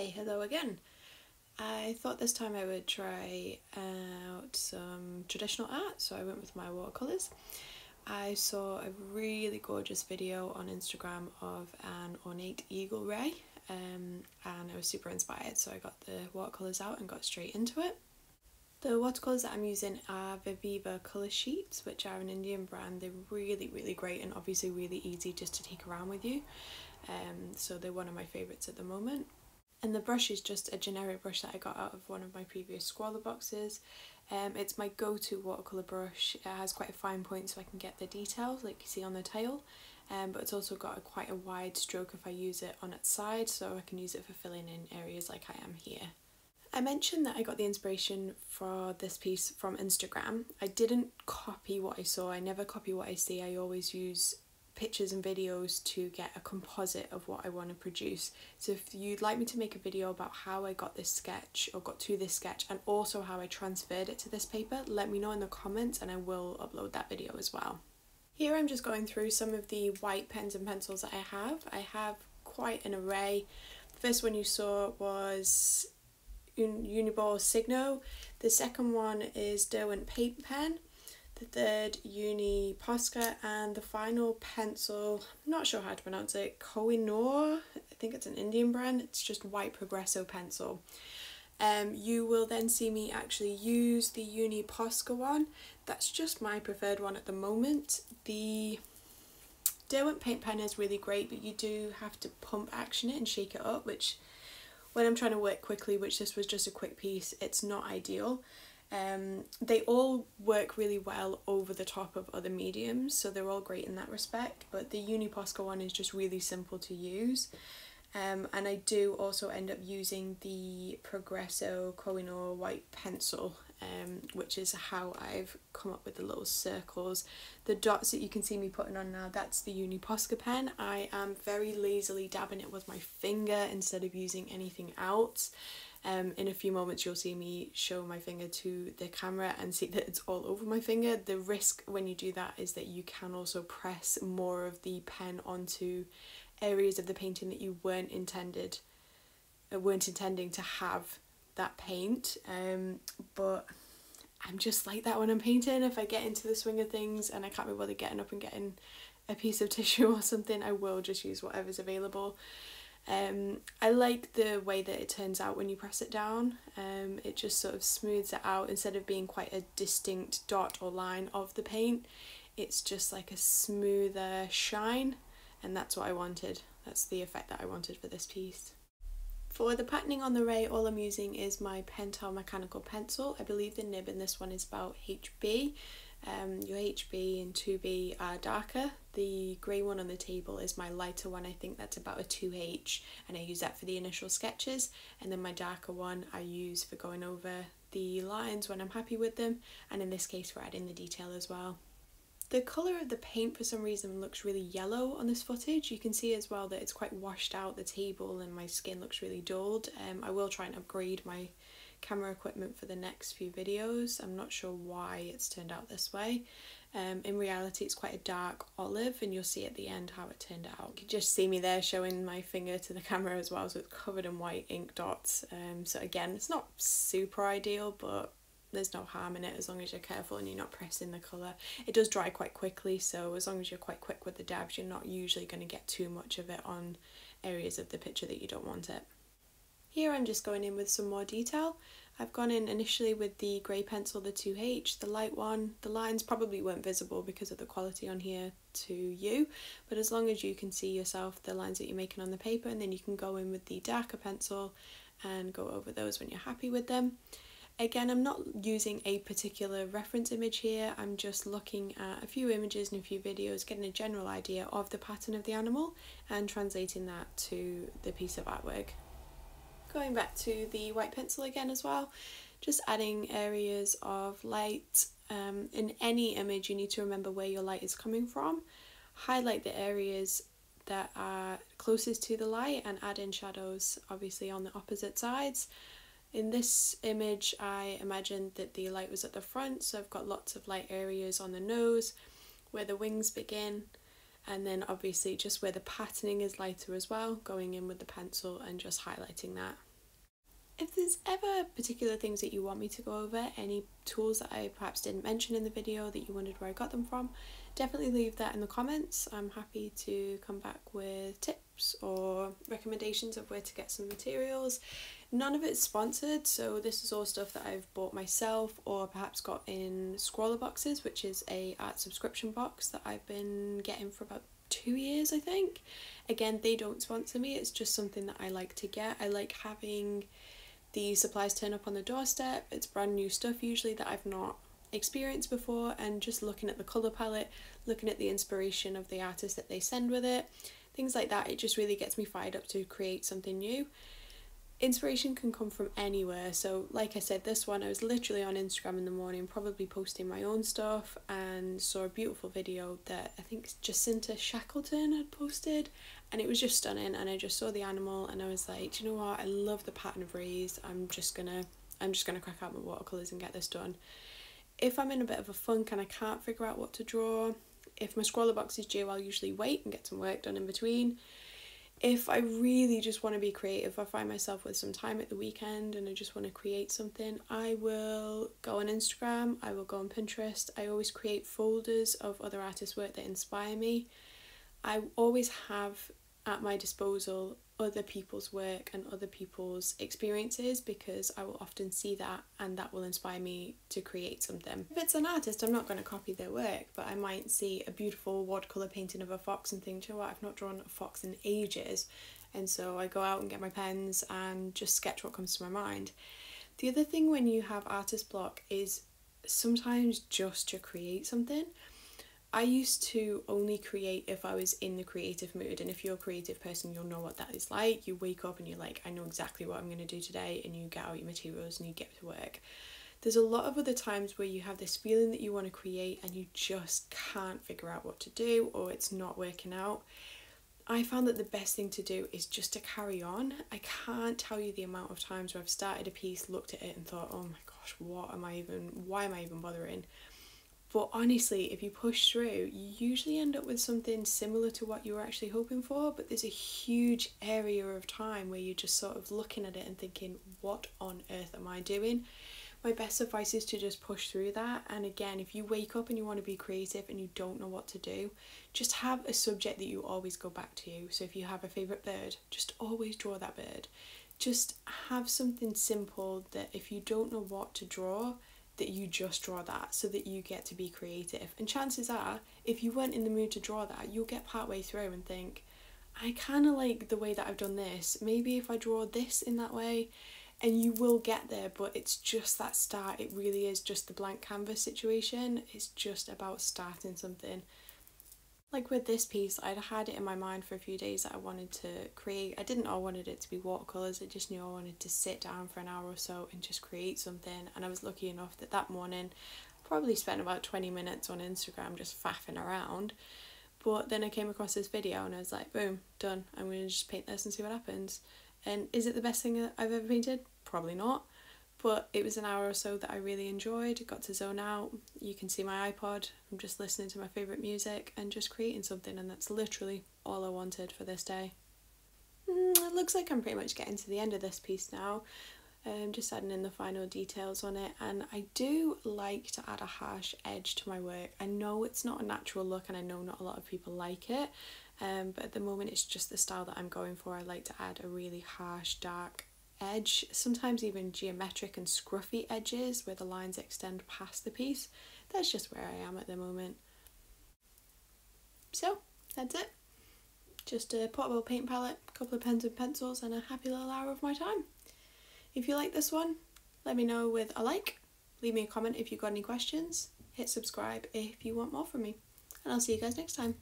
Hi, hello again. I thought this time I would try out some traditional art, so I went with my watercolours. I saw a really gorgeous video on Instagram of an Ornate Eagle Ray, and I was super inspired, so I got the watercolours out and got straight into it. The watercolours that I'm using are Viviva colour sheets, which are an Indian brand. They're really great and obviously really easy just to take around with you, so they're one of my favourites at the moment. And the brush is just a generic brush that I got out of one of my previous Squaller boxes. It's my go-to watercolour brush. It has quite a fine point so I can get the detail like you see on the tail, but it's also got quite a wide stroke if I use it on its side, so I can use it for filling in areas like I am here. I mentioned that I got the inspiration for this piece from Instagram. I didn't copy what I saw. I never copy what I see. I always use pictures and videos to get a composite of what I want to produce. So if you'd like me to make a video about how I got this sketch or got to this sketch and also how I transferred it to this paper, let me know in the comments and I will upload that video as well. Here I'm just going through some of the white pens and pencils that I have. I have quite an array. The first one you saw was Uniball Signo. The second one is Derwent Paint Pen. The third Uni Posca, and the final pencil, I'm not sure how to pronounce it, Kohinoor, I think it's an Indian brand. It's just white Progresso pencil. You will then see me actually use the Uni Posca one. That's just my preferred one at the moment. The Derwent Paint Pen is really great, but you do have to pump action it and shake it up, which when I'm trying to work quickly, which this was just a quick piece, it's not ideal. They all work really well over the top of other mediums, so they're all great in that respect, but the Uni Posca one is just really simple to use. And I do also end up using the Progresso Kohinoor white pencil, which is how I've come up with the little circles. The dots that you can see me putting on now, that's the Uni Posca pen. I am very lazily dabbing it with my finger instead of using anything else. In a few moments you'll see me show my finger to the camera and see that it's all over my finger. The risk when you do that is that you can also press more of the pen onto areas of the painting that you weren't intending to have that paint, but I'm just like that when I'm painting. If I get into the swing of things and I can't be bothered getting up and getting a piece of tissue or something, I will just use whatever's available. I like the way that it turns out when you press it down. It just sort of smooths it out. Instead of being quite a distinct dot or line of the paint, it's just like a smoother shine, and that's what I wanted. That's the effect that I wanted for this piece. For the patterning on the ray, all I'm using is my Pentel mechanical pencil. I believe the nib in this one is about HB. Your HB and 2B are darker. The grey one on the table is my lighter one. I think that's about a 2H, and I use that for the initial sketches, and then my darker one I use for going over the lines when I'm happy with them, and in this case for adding the detail as well. The colour of the paint for some reason looks really yellow on this footage. You can see as well that it's quite washed out, the table, and my skin looks really dulled. I will try and upgrade my camera equipment for the next few videos. I'm not sure why it's turned out this way. In reality it's quite a dark olive, and you'll see at the end how it turned out. You can just see me there showing my finger to the camera as well, so it's covered in white ink dots. So again, it's not super ideal, but there's no harm in it as long as you're careful and you're not pressing the colour. It does dry quite quickly, so as long as you're quite quick with the dabs, you're not usually going to get too much of it on areas of the picture that you don't want it. Here I'm just going in with some more detail. I've gone in initially with the grey pencil, the 2H, the light one. The lines probably weren't visible because of the quality on here to you, but as long as you can see yourself the lines that you're making on the paper, and then you can go in with the darker pencil and go over those when you're happy with them. Again, I'm not using a particular reference image here, I'm just looking at a few images and a few videos, getting a general idea of the pattern of the animal and translating that to the piece of artwork. Going back to the white pencil again as well, just adding areas of light. In any image you need to remember where your light is coming from. Highlight the areas that are closest to the light and add in shadows obviously on the opposite sides. In this image I imagined that the light was at the front, so I've got lots of light areas on the nose, where the wings begin, and then obviously just where the patterning is lighter as well, going in with the pencil and just highlighting that. If there's ever particular things that you want me to go over, any tools that I perhaps didn't mention in the video that you wondered where I got them from, definitely leave that in the comments. I'm happy to come back with tips or recommendations of where to get some materials. None of it's sponsored, so this is all stuff that I've bought myself or perhaps got in Scrawler boxes, which is a art subscription box that I've been getting for about 2 years, I think. Again, they don't sponsor me, it's just something that I like to get. I like having the supplies turn up on the doorstep. It's brand new stuff usually that I've not experienced before, and just looking at the colour palette, looking at the inspiration of the artist that they send with it, things like that, it just really gets me fired up to create something new. Inspiration can come from anywhere, so like I said, this one I was literally on Instagram in the morning probably posting my own stuff and saw a beautiful video that I think Jacinta Shackleton had posted, and it was just stunning, and I just saw the animal and I was like, do you know what, I love the pattern of rays, I'm just gonna crack out my watercolours and get this done. If I'm in a bit of a funk and I can't figure out what to draw, if my Scrawler box is due, I'll usually wait and get some work done in between. If I really just want to be creative, I find myself with some time at the weekend and I just want to create something, I will go on Instagram, I will go on Pinterest. I always create folders of other artists' work that inspire me. I always have at my disposal other people's work and other people's experiences, because I will often see that and that will inspire me to create something. If it's an artist, I'm not going to copy their work, but I might see a beautiful watercolour painting of a fox and think, you know what, I've not drawn a fox in ages, and so I go out and get my pens and just sketch what comes to my mind. The other thing when you have artist block is sometimes just to create something. I used to only create if I was in the creative mood, and if you're a creative person, you'll know what that is like. You wake up and you're like, I know exactly what I'm going to do today, and you get out your materials and you get to work. There's a lot of other times where you have this feeling that you want to create and you just can't figure out what to do, or it's not working out. I found that the best thing to do is just to carry on. I can't tell you the amount of times where I've started a piece, looked at it and thought, oh my gosh, why am I even bothering? But honestly, if you push through, you usually end up with something similar to what you were actually hoping for, but there's a huge area of time where you're just sort of looking at it and thinking, what on earth am I doing? My best advice is to just push through that. And again, if you wake up and you want to be creative and you don't know what to do, just have a subject that you always go back to. So if you have a favourite bird, just always draw that bird. Just have something simple that if you don't know what to draw, that you just draw that, so that you get to be creative. And chances are, if you weren't in the mood to draw that, you'll get part way through and think, I kind of like the way that I've done this, maybe if I draw this in that way, and you will get there. But it's just that start. It really is just the blank canvas situation. It's just about starting something. Like with this piece, I'd had it in my mind for a few days that I wanted to create. I didn't know I wanted it to be watercolours, I just knew I wanted to sit down for an hour or so and just create something. And I was lucky enough that that morning I probably spent about 20 minutes on Instagram just faffing around. But then I came across this video and I was like, boom, done. I'm going to just paint this and see what happens. And is it the best thing that I've ever painted? Probably not. But it was an hour or so that I really enjoyed, got to zone out. You can see my iPod, I'm just listening to my favourite music and just creating something, and that's literally all I wanted for this day. It looks like I'm pretty much getting to the end of this piece now. Just adding in the final details on it, and I do like to add a harsh edge to my work. I know it's not a natural look and I know not a lot of people like it, but at the moment it's just the style that I'm going for. I like to add a really harsh, dark edge, sometimes even geometric and scruffy edges where the lines extend past the piece. That's just where I am at the moment. So that's it. Just a portable paint palette, a couple of pens and pencils, and a happy little hour of my time. If you like this one, let me know with a like, leave me a comment if you've got any questions, hit subscribe if you want more from me, and I'll see you guys next time.